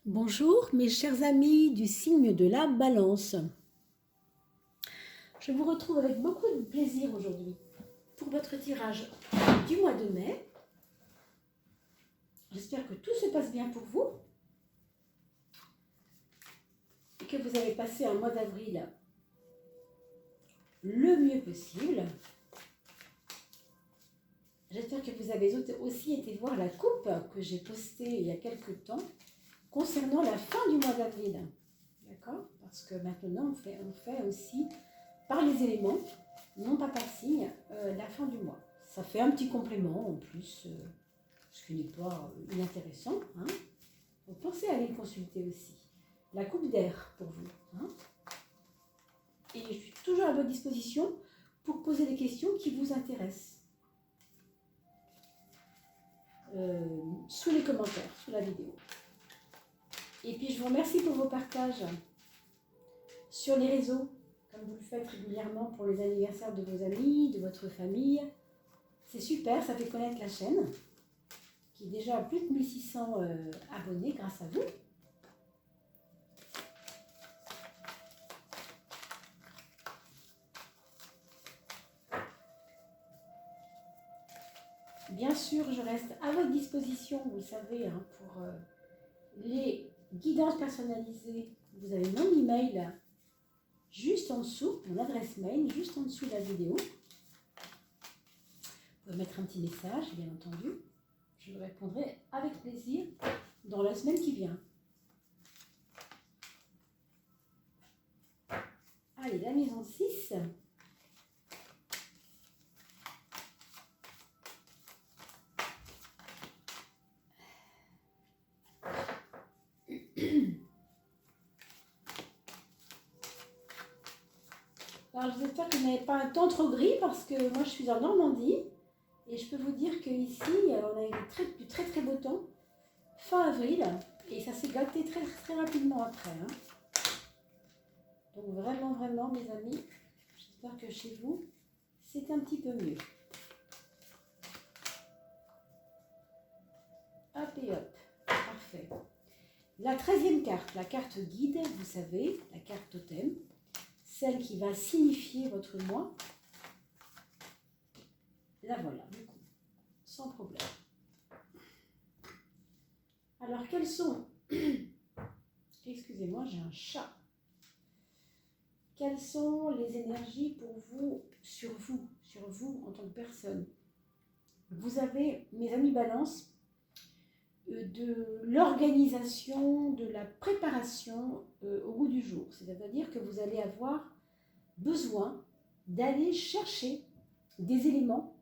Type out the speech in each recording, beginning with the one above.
Bonjour mes chers amis du signe de la Balance. Je vous retrouve avec beaucoup de plaisir aujourd'hui pour votre tirage du mois de mai. J'espère que tout se passe bien pour vous et que vous avez passé un mois d'avril le mieux possible. J'espère que vous avez aussi été voir la coupe que j'ai postée il y a quelques temps concernant la fin du mois d'avril. D'accord? Parce que maintenant, on fait aussi par les éléments, non pas par signe, la fin du mois. Ça fait un petit complément en plus, ce qui n'est pas inintéressant. Hein. Donc pensez à aller le consulter aussi. La coupe d'air pour vous. Hein. Et je suis toujours à votre disposition pour poser des questions qui vous intéressent. Sous les commentaires, sous la vidéo. Et puis je vous remercie pour vos partages sur les réseaux, comme vous le faites régulièrement pour les anniversaires de vos amis, de votre famille. C'est super, ça fait connaître la chaîne, qui est déjà à plus de 1600 abonnés grâce à vous. Bien sûr, je reste à votre disposition, vous le savez, hein, pour les guidances personnalisées. Vous avez mon email juste en dessous, mon adresse mail juste en dessous de la vidéo. Vous pouvez mettre un petit message, bien entendu. Je vous répondrai avec plaisir dans la semaine qui vient. Allez, la maison 6. Alors, j'espère que vous n'avez pas un temps trop gris parce que moi, je suis en Normandie et je peux vous dire qu'ici, on a eu du très très beau temps fin avril et ça s'est gâté très très rapidement après. Hein. Donc vraiment, vraiment, mes amis, j'espère que chez vous, c'est un petit peu mieux. Hop et hop, parfait. La 13e carte, la carte guide, vous savez, la carte totem, celle qui va signifier votre mois. La voilà, du coup, sans problème. Alors, quels sont... Excusez-moi, j'ai un chat. Quelles sont les énergies pour vous, sur vous en tant que personne? Vous avez, mes amis Balance, de l'organisation, de la préparation au goût du jour. C'est-à-dire que vous allez avoir besoin d'aller chercher des éléments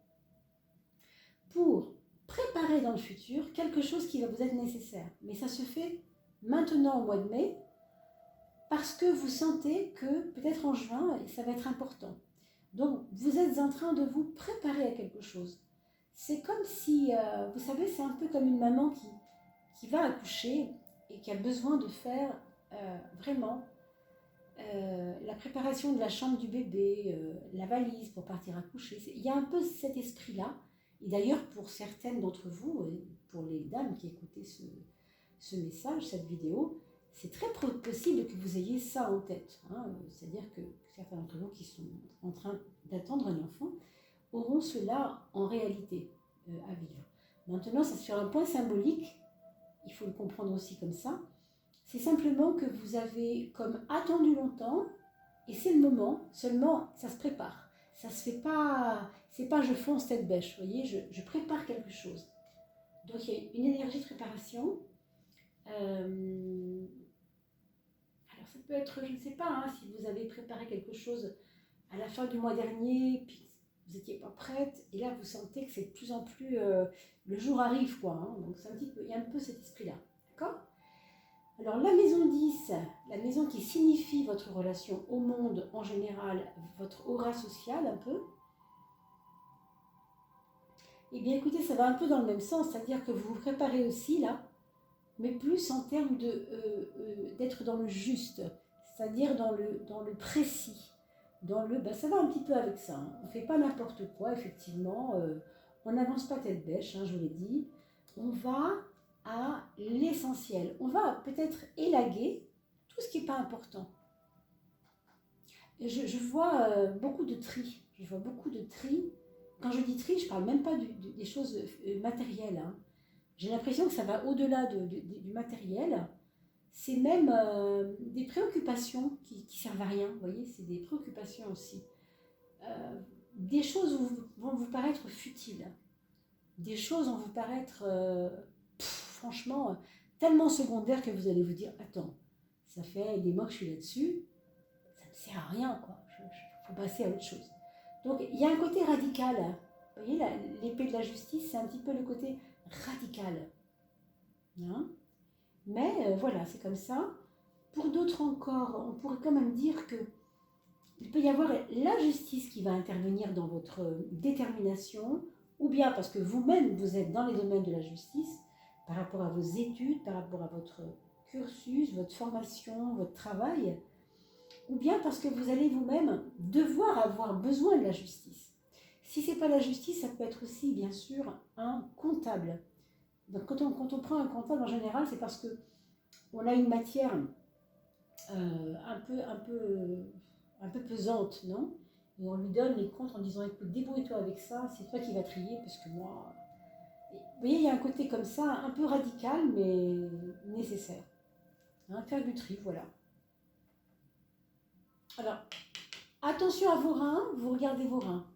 pour préparer dans le futur quelque chose qui va vous être nécessaire. Mais ça se fait maintenant au mois de mai parce que vous sentez que peut-être en juin, ça va être important. Donc, vous êtes en train de vous préparer à quelque chose. C'est comme si, vous savez, c'est un peu comme une maman qui va accoucher et qui a besoin de faire vraiment la préparation de la chambre du bébé, la valise pour partir accoucher. Il y a un peu cet esprit-là. Et d'ailleurs, pour certaines d'entre vous, pour les dames qui écoutaient ce message, cette vidéo, c'est très possible que vous ayez ça en tête. Hein. C'est-à-dire que certains d'entre vous qui sont en train d'attendre un enfant auront cela en réalité à vivre. Maintenant, c'est sur un point symbolique, il faut le comprendre aussi comme ça. C'est simplement que vous avez comme attendu longtemps et c'est le moment, seulement ça se prépare. Ça se fait pas, c'est pas je fonce tête bêche, vous voyez, je prépare quelque chose. Donc il y a une énergie de préparation. Alors ça peut être, je ne sais pas, hein, si vous avez préparé quelque chose à la fin du mois dernier, puis vous n'étiez pas prête, et là vous sentez que c'est de plus en plus, le jour arrive quoi, hein, donc c'est un petit peu, il y a un peu cet esprit-là, d'accord? Alors la maison 10, la maison qui signifie votre relation au monde en général, votre aura sociale un peu, eh bien écoutez, ça va un peu dans le même sens, c'est-à-dire que vous vous préparez aussi là, mais plus en termes d'être dans le juste, c'est-à-dire dans le précis, ça va un petit peu avec ça, hein. On ne fait pas n'importe quoi, effectivement, on n'avance pas tête bêche, hein, je vous l'ai dit, on va à l'essentiel. On va peut-être élaguer tout ce qui n'est pas important. Je vois beaucoup de tri. Je vois beaucoup de tri. Quand je dis tri, je ne parle même pas des choses matérielles. Hein. J'ai l'impression que ça va au-delà du matériel. C'est même des préoccupations qui ne servent à rien. Vous voyez, c'est des préoccupations aussi. Des choses vont vous paraître futiles. Des choses vont vous paraître, franchement, tellement secondaires que vous allez vous dire, attends, ça fait des mois que je suis là-dessus, ça ne sert à rien, quoi. Il faut passer à autre chose. Donc, il y a un côté radical. Vous voyez, l'épée de la justice, c'est un petit peu le côté radical. Hein? Mais voilà, c'est comme ça. Pour d'autres encore, on pourrait quand même dire que il peut y avoir la justice qui va intervenir dans votre détermination, ou bien parce que vous-même, vous êtes dans les domaines de la justice, par rapport à vos études, par rapport à votre cursus, votre formation, votre travail, ou bien parce que vous allez vous-même devoir avoir besoin de la justice. Si ce n'est pas la justice, ça peut être aussi, bien sûr, un comptable. Donc quand on prend un comptable, en général, c'est parce qu'on a une matière un peu pesante, non? Et on lui donne les comptes en disant, écoute, débrouille-toi avec ça, c'est toi qui vas trier, parce que moi... Vous voyez, il y a un côté comme ça, un peu radical, mais nécessaire. Hein, faire du tri, voilà. Alors, attention à vos reins, vous regardez vos reins.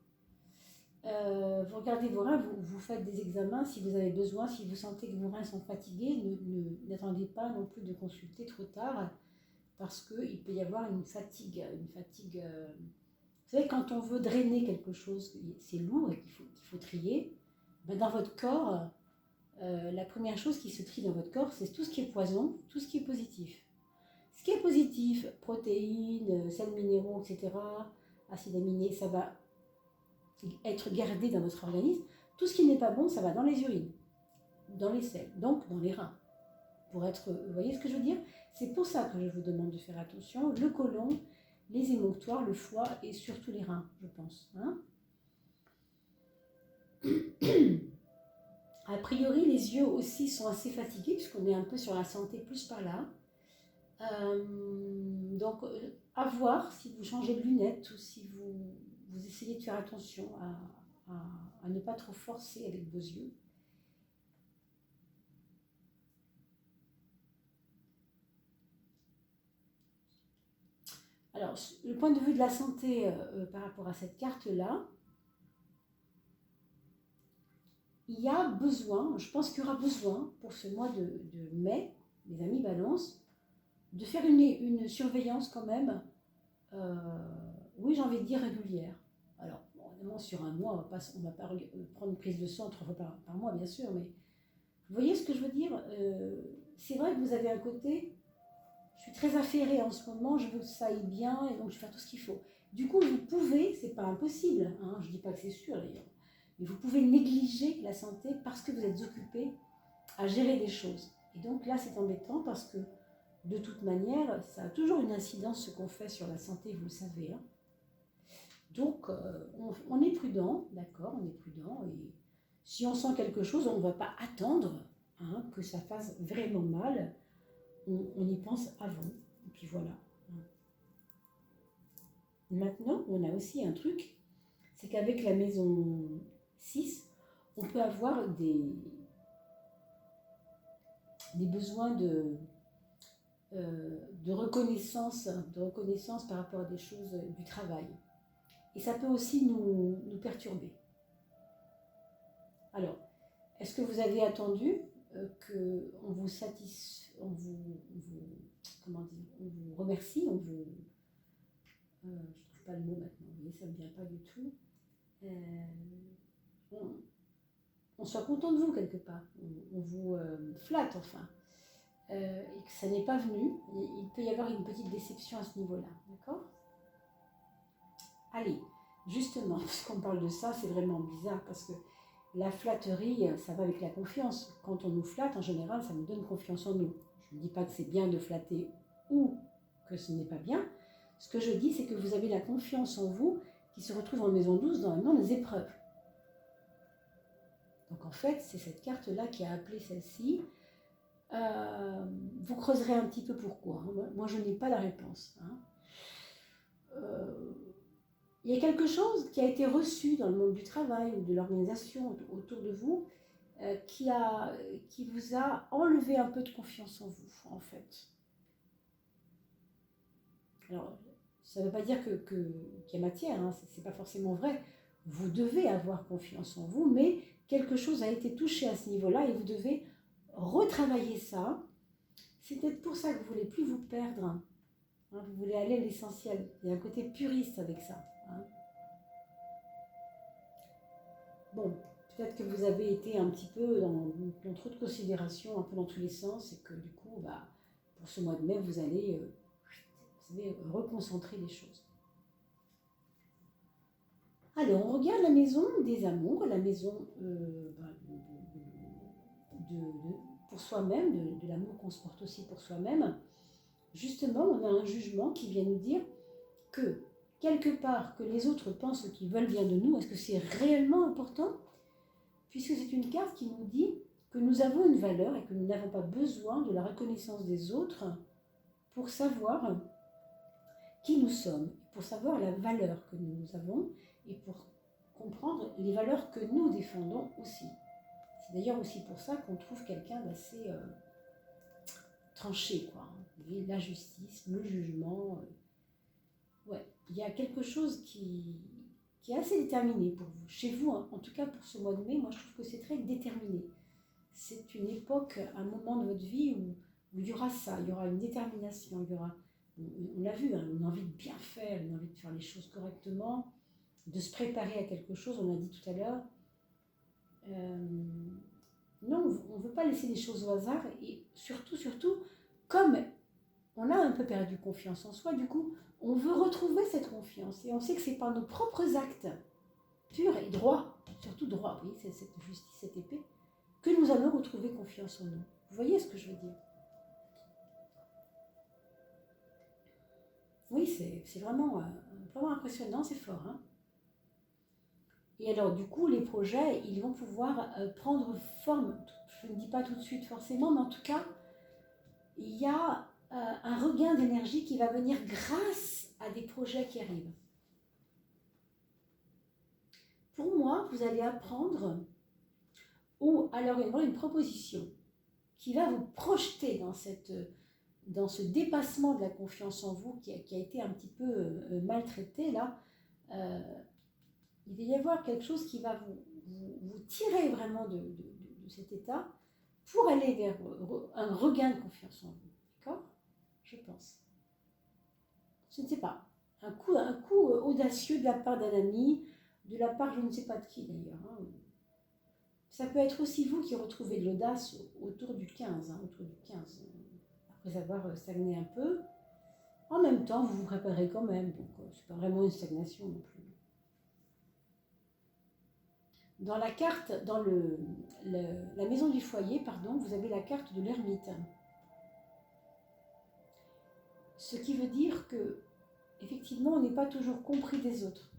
Vous regardez vos reins, vous faites des examens si vous avez besoin, si vous sentez que vos reins sont fatigués, n'attendez pas non plus de consulter trop tard, parce qu'il peut y avoir une fatigue. Vous savez, quand on veut drainer quelque chose, c'est lourd et qu'il faut trier, ben dans votre corps, la première chose qui se trie dans votre corps, c'est tout ce qui est poison, tout ce qui est positif. Ce qui est positif, protéines, sels minéraux, etc., acides aminés, ça va être gardé dans votre organisme. Tout ce qui n'est pas bon, ça va dans les urines, dans les selles, donc dans les reins. Pour être, vous voyez ce que je veux dire? C'est pour ça que je vous demande de faire attention. Le côlon, les émonctoires, le foie et surtout les reins, je pense. Hein? A priori, les yeux aussi sont assez fatigués puisqu'on est un peu sur la santé plus par là. Donc, à voir si vous changez de lunettes ou si vous essayez de faire attention à ne pas trop forcer avec vos yeux. Alors, le point de vue de la santé par rapport à cette carte-là, il y a besoin, je pense qu'il y aura besoin pour ce mois de mai, mes amis Balance, de faire une surveillance quand même, oui j'ai envie de dire régulière. Alors, bon, évidemment sur un mois, on va pas prendre une prise de sang 3 fois par mois bien sûr, mais vous voyez ce que je veux dire? C'est vrai que vous avez un côté, je suis très affairée en ce moment, je veux que ça aille bien et donc je vais faire tout ce qu'il faut. Du coup, vous pouvez, c'est pas impossible, hein, je dis pas que c'est sûr d'ailleurs, mais vous pouvez négliger la santé parce que vous êtes occupé à gérer des choses. Et donc là, c'est embêtant parce que de toute manière, ça a toujours une incidence ce qu'on fait sur la santé, vous le savez. Hein. Donc, on est prudent, d'accord, on est prudent. Et si on sent quelque chose, on ne va pas attendre hein, que ça fasse vraiment mal. On y pense avant. Et puis voilà. Maintenant, on a aussi un truc, c'est qu'avec la maison 6, on peut avoir des besoins de reconnaissance par rapport à des choses du travail. Et ça peut aussi nous perturber. Alors, est-ce que vous avez attendu qu'on vous on vous remercie, je ne trouve pas le mot maintenant, vous voyez, ça ne me vient pas du tout. On soit content de vous quelque part, on vous flatte enfin. Et que ça n'est pas venu, il peut y avoir une petite déception à ce niveau-là, d'accord? Allez, justement, puisqu'on parle de ça, c'est vraiment bizarre parce que la flatterie, ça va avec la confiance. Quand on nous flatte, en général, ça nous donne confiance en nous. Je ne dis pas que c'est bien de flatter ou que ce n'est pas bien. Ce que je dis, c'est que vous avez la confiance en vous qui se retrouve en maison 12 dans les épreuves. Donc en fait, c'est cette carte-là qui a appelé celle-ci. vous creuserez un petit peu pourquoi. Moi, je n'ai pas la réponse. Il y a quelque chose qui a été reçu dans le monde du travail ou de l'organisation autour de vous qui vous a enlevé un peu de confiance en vous, en fait. Alors, ça ne veut pas dire qu'il y a matière, hein, ce n'est pas forcément vrai. Vous devez avoir confiance en vous, mais quelque chose a été touché à ce niveau-là et vous devez retravailler ça. C'est peut-être pour ça que vous ne voulez plus vous perdre. Hein, vous voulez aller à l'essentiel. Il y a un côté puriste avec ça. Hein. Bon, peut-être que vous avez été un petit peu dans trop de considérations, un peu dans tous les sens, et que du coup, pour ce mois de mai, vous allez reconcentrer les choses. Alors, on regarde la maison des amours, la maison pour soi-même, de l'amour qu'on se porte aussi pour soi-même. Justement, on a un jugement qui vient nous dire que, quelque part, que les autres pensent qu'ils veulent bien de nous, est-ce que c'est réellement important? Puisque c'est une carte qui nous dit que nous avons une valeur et que nous n'avons pas besoin de la reconnaissance des autres pour savoir qui nous sommes, pour savoir la valeur que nous avons et pour comprendre les valeurs que nous défendons aussi. C'est d'ailleurs aussi pour ça qu'on trouve quelqu'un d'assez tranché, quoi. La justice, le jugement. Ouais, il y a quelque chose qui est assez déterminé pour vous. Chez vous, hein, en tout cas pour ce mois de mai, moi je trouve que c'est très déterminé. C'est une époque, un moment de votre vie où il y aura ça, il y aura une détermination, il y aura, on l'a vu, hein, une envie de bien faire, une envie de faire les choses correctement, de se préparer à quelque chose, on l'a dit tout à l'heure. Non, on ne veut pas laisser les choses au hasard et surtout, comme on a un peu perdu confiance en soi, du coup, on veut retrouver cette confiance et on sait que c'est par nos propres actes purs et droits, surtout droits, oui, c'est cette justice, cette épée, que nous allons retrouver confiance en nous. Vous voyez ce que je veux dire? Oui, c'est vraiment impressionnant, c'est fort. Hein. Et alors, du coup, les projets, ils vont pouvoir prendre forme. Je ne dis pas tout de suite forcément, mais en tout cas, il y a un regain d'énergie qui va venir grâce à des projets qui arrivent. Pour moi, vous allez apprendre, ou alors il y aura une proposition qui va vous projeter dans ce dépassement de la confiance en vous qui a été un petit peu maltraité là. Il va y avoir quelque chose qui va vous tirer vraiment de cet état pour aller vers un regain de confiance en vous. D'accord? Je pense. Je ne sais pas. Un coup audacieux de la part d'un ami, de la part je ne sais pas de qui d'ailleurs. Hein. Ça peut être aussi vous qui retrouvez de l'audace autour du 15, après avoir stagné un peu. En même temps, vous vous préparez quand même, donc c'est pas vraiment une stagnation non plus. Dans la carte, dans la maison du foyer, pardon, vous avez la carte de l'ermite. Ce qui veut dire que, effectivement, on n'est pas toujours compris des autres.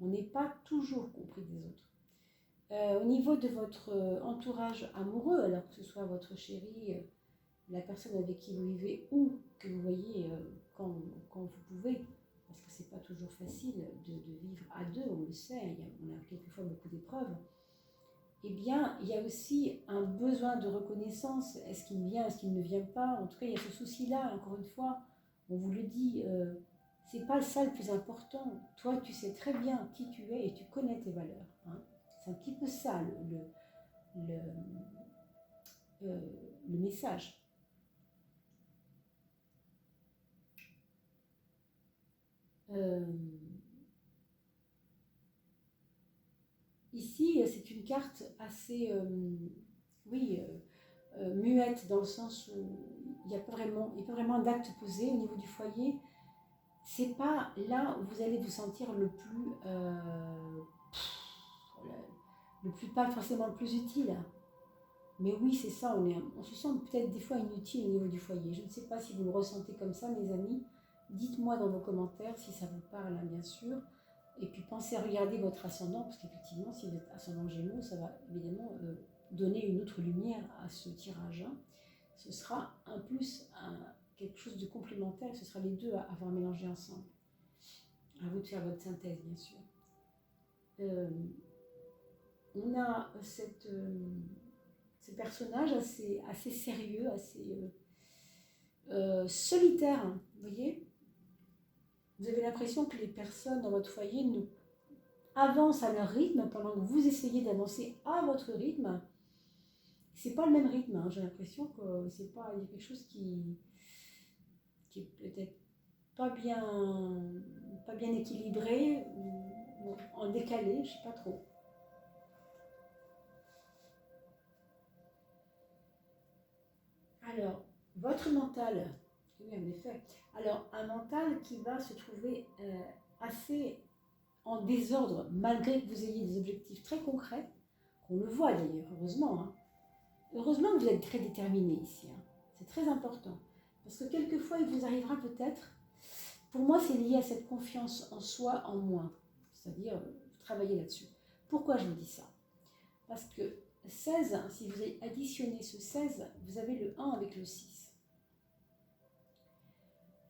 On n'est pas toujours compris des autres. Au niveau de votre entourage amoureux, alors que ce soit votre chéri, la personne avec qui vous vivez ou que vous voyez quand vous pouvez, parce que c'est pas toujours facile de vivre à deux, on le sait, on a quelquefois beaucoup d'épreuves, eh bien, il y a aussi un besoin de reconnaissance. Est-ce qu'il me vient, est-ce qu'il ne vient pas? En tout cas, il y a ce souci-là, encore une fois, on vous le dit, c'est pas ça le plus important. Toi, tu sais très bien qui tu es et tu connais tes valeurs. Hein. C'est un petit peu ça le message. Ici, c'est une carte assez, muette, dans le sens où il n'y a pas vraiment d'acte posé au niveau du foyer. C'est pas là où vous allez vous sentir le plus pas forcément le plus utile. Mais oui, c'est ça, on se sent peut-être des fois inutile au niveau du foyer. Je ne sais pas si vous le ressentez comme ça, mes amis. Dites-moi dans vos commentaires si ça vous parle, hein, bien sûr. Et puis pensez à regarder votre ascendant, parce qu'effectivement, si vous êtes ascendant Gémeaux, ça va évidemment donner une autre lumière à ce tirage. Hein. ce sera un plus, quelque chose de complémentaire, ce sera les deux à avoir mélangé ensemble. À vous de faire votre synthèse, bien sûr. On a ce personnage assez sérieux, assez solitaire, hein, vous voyez. Vous avez l'impression que les personnes dans votre foyer avancent à leur rythme pendant que vous essayez d'avancer à votre rythme. C'est pas le même rythme, hein. J'ai l'impression que c'est pas, il y a quelque chose qui est peut-être pas bien équilibré, ou en décalé, je sais pas trop. Alors, votre mental, oui en effet, alors un mental qui va se trouver assez en désordre, malgré que vous ayez des objectifs très concrets, qu'on le voit d'ailleurs, heureusement. Hein. Heureusement que vous êtes très déterminé ici, hein. C'est très important. Parce que quelquefois, il vous arrivera peut-être, pour moi c'est lié à cette confiance en soi en moins, c'est-à-dire travailler là-dessus. Pourquoi je vous dis ça? Parce que 16, si vous additionnez ce 16, vous avez le 1 avec le 6.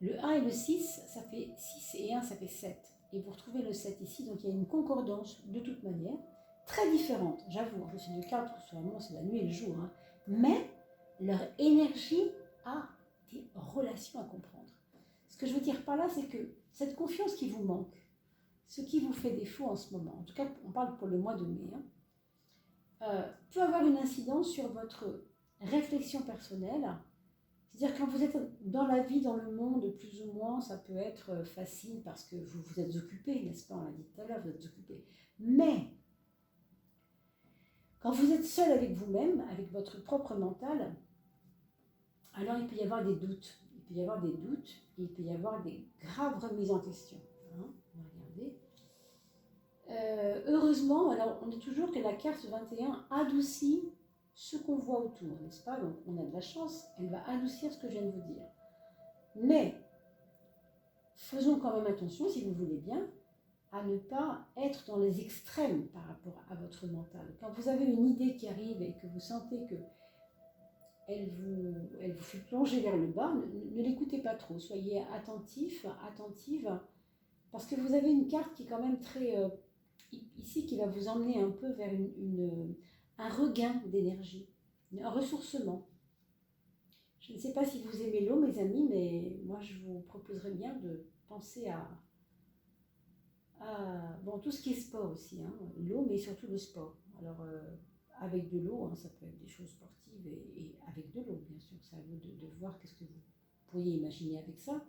Le 1 et le 6, ça fait 6 et 1, ça fait 7. Et vous retrouvez le 7 ici, donc il y a une concordance de toute manière, très différente, j'avoue. En fait, c'est deux cartes, c'est la nuit et le jour. Hein. Mais leur énergie a des relations à comprendre. Ce que je veux dire par là, c'est que cette confiance qui vous manque, ce qui vous fait défaut en ce moment, en tout cas, on parle pour le mois de mai, hein, peut avoir une incidence sur votre réflexion personnelle. C'est-à-dire quand vous êtes dans la vie, dans le monde, plus ou moins, ça peut être facile parce que vous vous êtes occupé, n'est-ce pas? On l'a dit tout à l'heure, vous êtes occupé. Mais quand vous êtes seul avec vous-même, avec votre propre mental, alors il peut y avoir des doutes. Il peut y avoir des doutes et il peut y avoir des graves remises en question. Hein, on va regarder. Heureusement, alors on dit toujours que la carte 21 adoucit ce qu'on voit autour, n'est-ce pas? Donc on a de la chance, elle va adoucir ce que je viens de vous dire. Mais faisons quand même attention, si vous voulez bien, à ne pas être dans les extrêmes par rapport à votre mental. Quand vous avez une idée qui arrive et que vous sentez que elle vous fait plonger vers le bas, ne l'écoutez pas trop, soyez attentif, attentive, parce que vous avez une carte qui est quand même très, ici, qui va vous emmener un peu vers un regain d'énergie, un ressourcement. Je ne sais pas si vous aimez l'eau, mes amis, mais moi je vous proposerais bien de penser à bon, tout ce qui est sport aussi, hein, l'eau, mais surtout le sport. Alors, avec de l'eau, hein, ça peut être des choses sportives et avec de l'eau, bien sûr. C'est à vous de voir qu'est-ce que vous pourriez imaginer avec ça.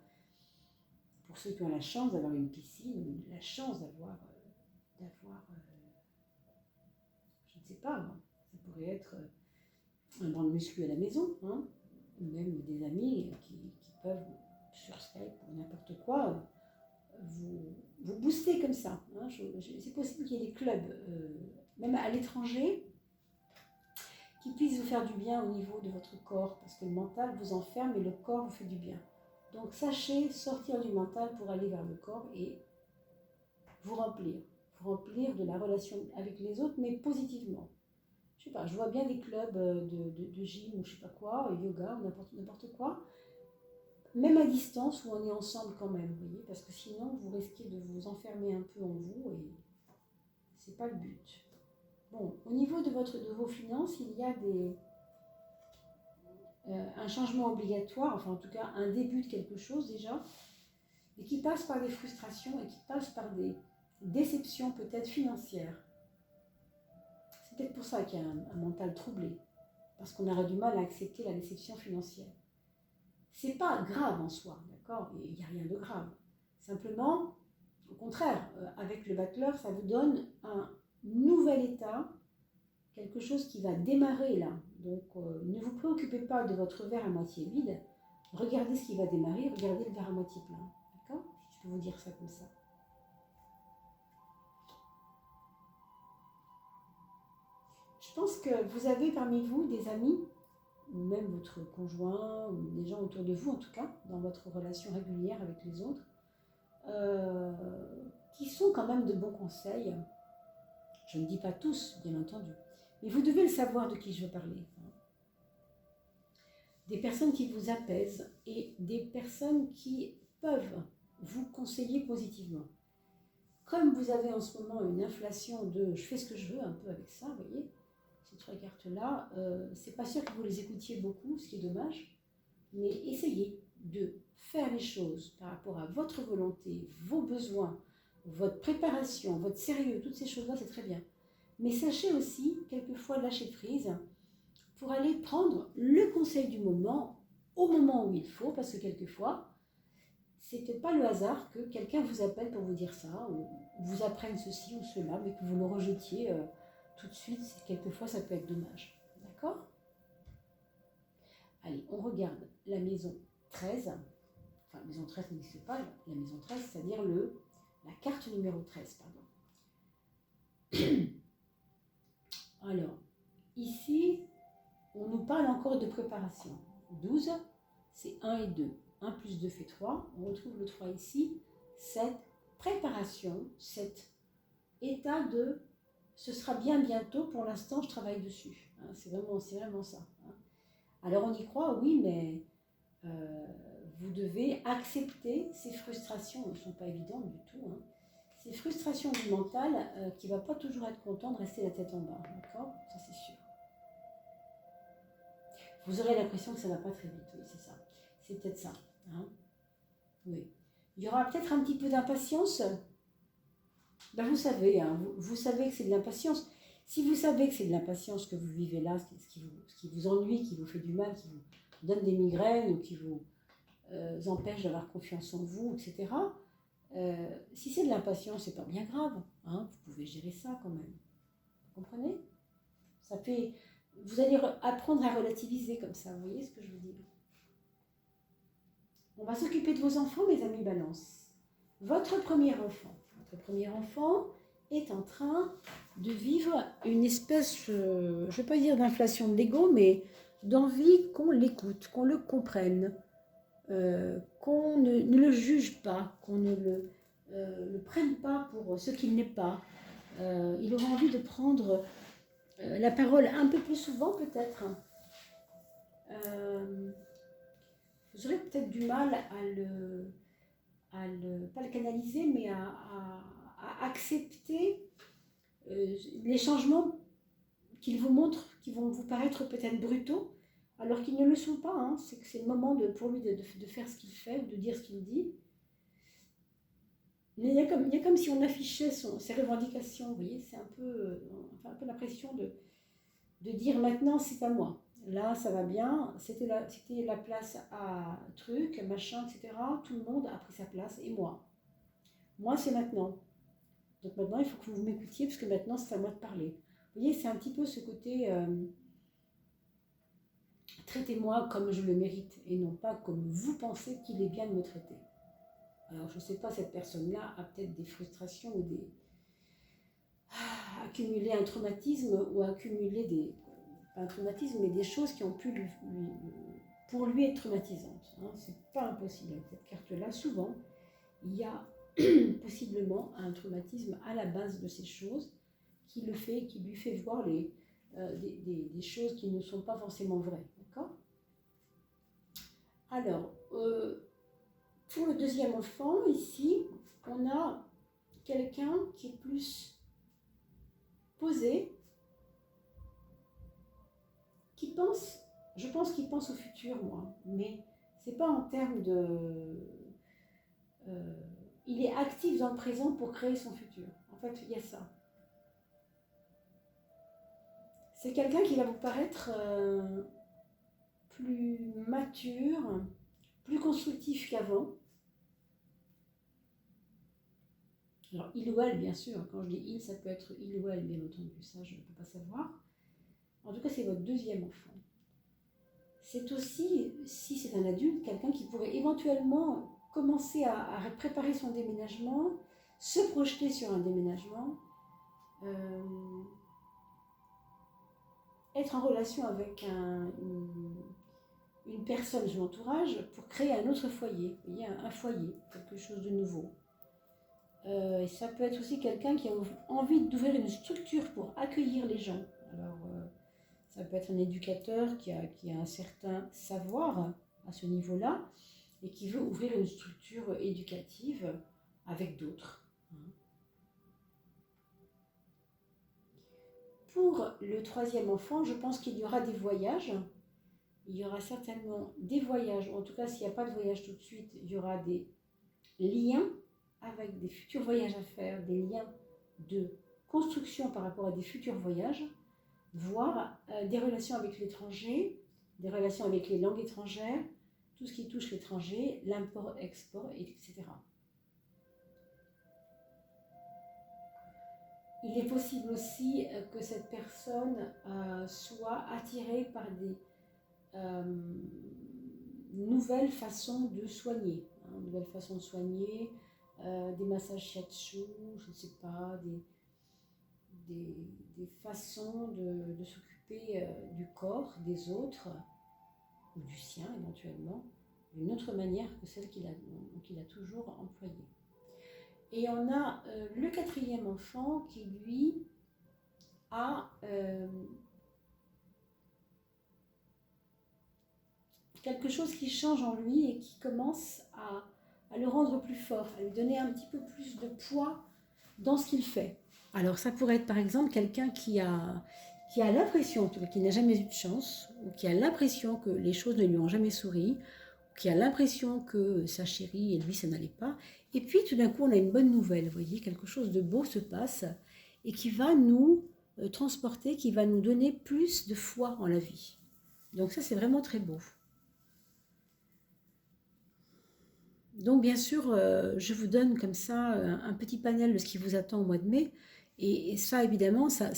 Pour ceux qui ont la chance d'avoir une piscine, la chance d'avoir je ne sais pas, ça pourrait être un banc de muscu à la maison, hein, ou même des amis qui peuvent, sur Skype ou n'importe quoi, vous booster comme ça. Hein. C'est possible qu'il y ait des clubs, même à l'étranger, qui puissent vous faire du bien au niveau de votre corps, parce que le mental vous enferme et le corps vous fait du bien. Donc sachez sortir du mental pour aller vers le corps et vous remplir de la relation avec les autres, mais positivement. Je sais pas, je vois bien des clubs de gym ou je sais pas quoi, yoga ou n'importe quoi, même à distance où on est ensemble quand même, vous voyez, parce que sinon vous risquez de vous enfermer un peu en vous et c'est pas le but. Bon, au niveau de vos finances, il y a un changement obligatoire, enfin en tout cas un début de quelque chose déjà, et qui passe par des frustrations et qui passe par des déceptions peut-être financières. C'est peut-être pour ça qu'il y a un mental troublé, parce qu'on aurait du mal à accepter la déception financière. C'est pas grave en soi, d'accord? Il n'y a rien de grave. Simplement, au contraire, avec le battleur, ça vous donne un nouvel état, quelque chose qui va démarrer là. Donc, ne vous préoccupez pas de votre verre à moitié vide. Regardez ce qui va démarrer, regardez le verre à moitié plein. D'accord? Si je peux vous dire ça comme ça. Je pense que vous avez parmi vous des amis, ou même votre conjoint, ou des gens autour de vous en tout cas, dans votre relation régulière avec les autres, qui sont quand même de bons conseils. Je ne dis pas tous, bien entendu, mais vous devez le savoir de qui je veux parler. des personnes qui vous apaisent et des personnes qui peuvent vous conseiller positivement. Comme vous avez en ce moment une inflation de je fais ce que je veux un peu avec ça, vous voyez, ces trois cartes-là, c'est pas sûr que vous les écoutiez beaucoup, ce qui est dommage, mais essayez de faire les choses par rapport à votre volonté, vos besoins, votre préparation, votre sérieux, toutes ces choses-là, c'est très bien. Mais sachez aussi, quelquefois, lâcher prise pour aller prendre le conseil du moment au moment où il faut, parce que quelquefois, c'est peut-être pas le hasard que quelqu'un vous appelle pour vous dire ça, ou vous apprenne ceci ou cela, mais que vous le rejetiez tout de suite. Quelquefois, ça peut être dommage. D'accord? Allez, on regarde la maison 13. Enfin, maison 13 n'existe pas, la maison 13, c'est-à-dire la carte numéro 13, pardon. Alors, ici, on nous parle encore de préparation. 12, c'est 1 et 2. 1 plus 2 fait 3. On retrouve le 3 ici. Cette préparation, cet état de ce sera bien bientôt, pour l'instant je travaille dessus. Hein, c'est vraiment ça. Hein. Alors on y croit, oui, mais vous devez accepter ces frustrations, elles ne sont pas évidentes du tout. Hein. Ces frustrations du mental qui ne va pas toujours être content de rester la tête en bas. D'accord? Ça c'est sûr. Vous aurez l'impression que ça ne va pas très vite, oui, c'est ça. C'est peut-être ça. Hein, oui. Il y aura peut-être un petit peu d'impatience. Ben vous savez, hein, vous savez que c'est de l'impatience. Si vous savez que c'est de l'impatience que vous vivez là, ce qui vous ennuie, qui vous fait du mal, qui vous donne des migraines ou qui vous empêche d'avoir confiance en vous, etc. Si c'est de l'impatience, c'est pas bien grave. Hein, vous pouvez gérer ça quand même. Vous comprenez? Ça fait... Vous allez apprendre à relativiser comme ça, vous voyez ce que je veux dire? On va s'occuper de vos enfants, mes amis Balance. Votre premier enfant est en train de vivre une espèce, je ne vais pas dire d'inflation de l'ego, mais d'envie qu'on l'écoute, qu'on le comprenne, qu'on ne le juge pas, qu'on ne le prenne pas pour ce qu'il n'est pas. Il aura envie de prendre la parole un peu plus souvent peut-être. Vous aurez peut-être du mal pas le canaliser, mais à accepter les changements qu'il vous montre, qui vont vous paraître peut-être brutaux, alors qu'ils ne le sont pas. Hein. C'est que c'est le moment pour lui de faire ce qu'il fait ou de dire ce qu'il dit. Mais il y a comme si on affichait ses revendications, vous voyez, c'est un peu l'impression de dire maintenant c'est à moi. Là, ça va bien, c'était la place à truc, machin, etc. Tout le monde a pris sa place, et moi. Moi, c'est maintenant. Donc maintenant, il faut que vous m'écoutiez, parce que maintenant, c'est à moi de parler. Vous voyez, c'est un petit peu ce côté traitez-moi comme je le mérite, et non pas comme vous pensez qu'il est bien de me traiter. Alors, je ne sais pas, cette personne-là a peut-être des frustrations ou accumuler un traumatisme ou accumuler pas un traumatisme, mais des choses qui ont pu pour lui être traumatisantes. Hein. C'est pas impossible avec cette carte-là. Souvent, il y a possiblement un traumatisme à la base de ces choses qui lui fait voir des choses qui ne sont pas forcément vraies. D'accord? Alors, pour le deuxième enfant, ici, on a quelqu'un qui est plus posé, je pense qu'il pense au futur, moi, mais c'est pas en termes de... il est actif dans le présent pour créer son futur. En fait, il y a ça. C'est quelqu'un qui va vous paraître plus mature, plus constructif qu'avant. Alors, il ou elle, bien sûr. Quand je dis il, ça peut être il ou elle, bien entendu. Ça, je ne peux pas savoir. En tout cas, c'est votre deuxième enfant. C'est aussi, si c'est un adulte, quelqu'un qui pourrait éventuellement commencer à préparer son déménagement, se projeter sur un déménagement, être en relation avec une personne de l'entourage pour créer un autre foyer, vous voyez, un foyer, quelque chose de nouveau. Et ça peut être aussi quelqu'un qui a envie d'ouvrir une structure pour accueillir les gens. Alors, Ça peut être un éducateur qui a un certain savoir à ce niveau-là et qui veut ouvrir une structure éducative avec d'autres. Pour le troisième enfant, je pense qu'il y aura des voyages. Il y aura certainement des voyages, en tout cas s'il n'y a pas de voyage tout de suite, il y aura des liens avec des futurs voyages à faire, des liens de construction par rapport à des futurs voyages, voire des relations avec l'étranger, des relations avec les langues étrangères, tout ce qui touche l'étranger, l'import-export, etc. Il est possible aussi que cette personne soit attirée par des nouvelles façons de soigner, nouvelles façons de soigner, des massages shiatsu, je ne sais pas, des façons de s'occuper du corps des autres, ou du sien éventuellement, d'une autre manière que celle qu'il a toujours employée. Et on a le quatrième enfant qui, lui, a quelque chose qui change en lui et qui commence à le rendre plus fort, à lui donner un petit peu plus de poids dans ce qu'il fait. Alors ça pourrait être par exemple quelqu'un qui a l'impression, qui n'a jamais eu de chance, ou qui a l'impression que les choses ne lui ont jamais souri, qui a l'impression que sa chérie et lui ça n'allait pas, et puis tout d'un coup on a une bonne nouvelle, vous voyez, quelque chose de beau se passe et qui va nous transporter, qui va nous donner plus de foi en la vie. Donc ça c'est vraiment très beau. Donc bien sûr, je vous donne comme ça un petit panel de ce qui vous attend au mois de mai. Et ça, évidemment, ça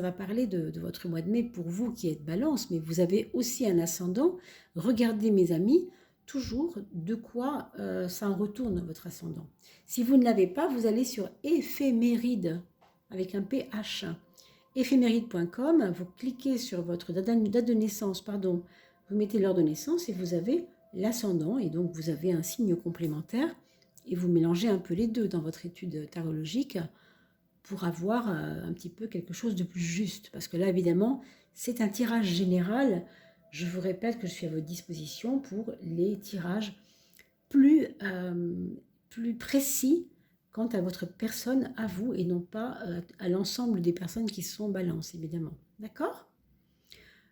va parler de votre mois de mai pour vous qui êtes Balance, mais vous avez aussi un ascendant. Regardez mes amis, toujours de quoi ça en retourne votre ascendant. Si vous ne l'avez pas, vous allez sur éphéméride avec un PH, éphéméride.com, vous cliquez sur votre date de naissance, pardon, vous mettez l'heure de naissance et vous avez l'ascendant, et donc vous avez un signe complémentaire, et vous mélangez un peu les deux dans votre étude tarologique pour avoir un petit peu quelque chose de plus juste. Parce que là, évidemment, c'est un tirage général. Je vous répète que je suis à votre disposition pour les tirages plus précis quant à votre personne, à vous, et non pas à l'ensemble des personnes qui sont Balance, évidemment. D'accord ?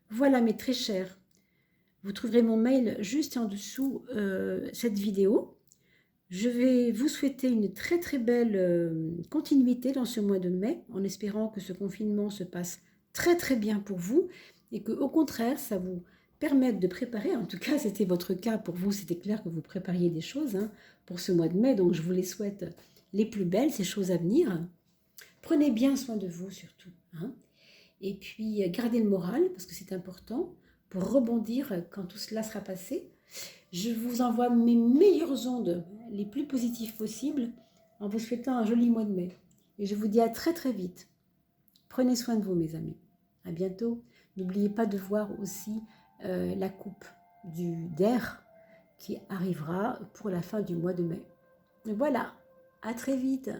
Voilà, mes très chers. Vous trouverez mon mail juste en dessous cette vidéo. Je vais vous souhaiter une très très belle continuité dans ce mois de mai, en espérant que ce confinement se passe très très bien pour vous et que au contraire, ça vous permette de préparer, en tout cas c'était votre cas pour vous, c'était clair que vous prépariez des choses pour ce mois de mai, donc je vous les souhaite les plus belles, ces choses à venir. Prenez bien soin de vous surtout, et puis gardez le moral parce que c'est important pour rebondir quand tout cela sera passé. Je vous envoie mes meilleures ondes, les plus positives possibles, en vous souhaitant un joli mois de mai. Et je vous dis à très très vite. Prenez soin de vous, mes amis. À bientôt. N'oubliez pas de voir aussi la coupe d'air qui arrivera pour la fin du mois de mai. Voilà, à très vite.